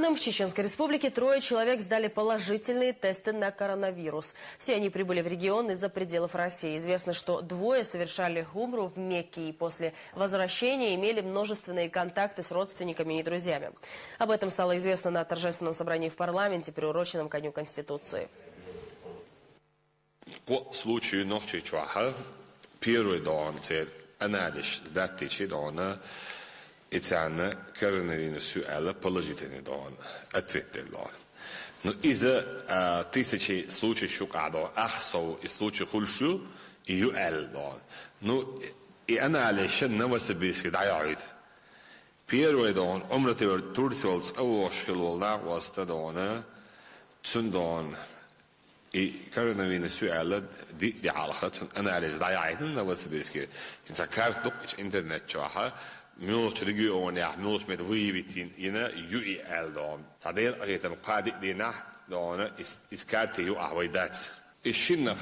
В Чеченской Республике 3 человек сдали положительные тесты на коронавирус. Все они прибыли в регион из-за пределов России. Известно, что 2 совершали умру в Мекке и после возвращения имели множественные контакты с родственниками и друзьями. Об этом стало известно на торжественном собрании в парламенте, приуроченном ко Дню Конституции. По случаю ночи чуаха, первый дон анализ даты дона إتعنا коронавирус سؤال положительный дон, ответный дон. Но из-за тысячи случаев шукадо, ахсов и случаев хульшу, и юэл дон. Ну и анализ новосибирский дает. Первый дон, умротевер турцелс авошхилол нагваста дона, цундон. И коронавирус سؤال دي علاقة анализ дает новосибирский. إنت كارت интернет чаха. Милоч регион я милоч мед выявитин ина юи элдон. Тадел агитам قادي دينا دون إسكارتي يو أهويدات. الشنخ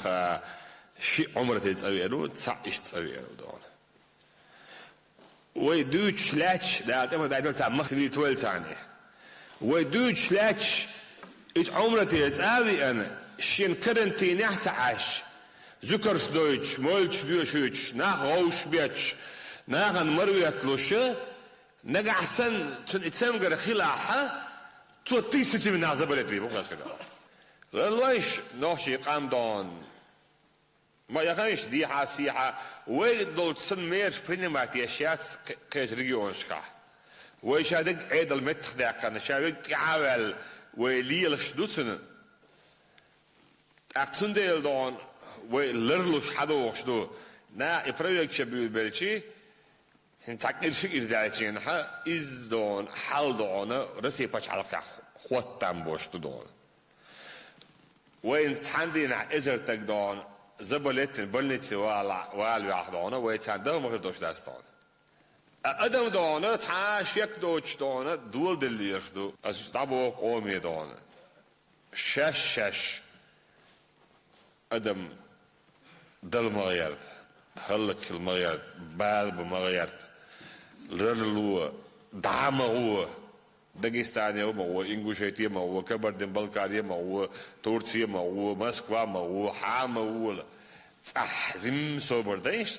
شيء عمره تسويرو تسعيش تسويرو دون. ويدوش لاتش لا تما دايدو تام مخلي تول تاني. ويدوش لاتش إيش عمره تسوي أنا شين كرنتين يحتعش. ذكرش دويتش مولش بيوشوش ناخ غوش بيتش. ناغن مرويات لوشة نجا حسن تنتسم غير خلاحة توتيسة من نازبلت بيه بقاس كده ليش نوشي قام دون ما يغنيش دي حاسيحة ويدل تسميرش برينمات يشيات قيش ريجيون شكا ويشادق عيد المتخ داقنا شابق تعاول ويليلش دوتسن اقتن ديل دون ويلرلوش حدوش دو نا افريق شبيل بلشي هنتاكل شيء إرجعين ها إز دون حال دونه رسي باش على خوات تنبوش دون وين تندينا إزر تقدون زبلت بلنتي والو يحضونه ويتندم مخدوش دوش دستون أدم دونه تعاش يك دوش دونه دول دلير دو از دابو قومي دونه شش أدم دل مغيرت هلك المغيرت بال بمغيرت لرلوه دعمه داغستان هو انغوشيتي هو كبردن بلقاريا هو تركيا هو موسكوا هو حام هو صح زم صبر دايش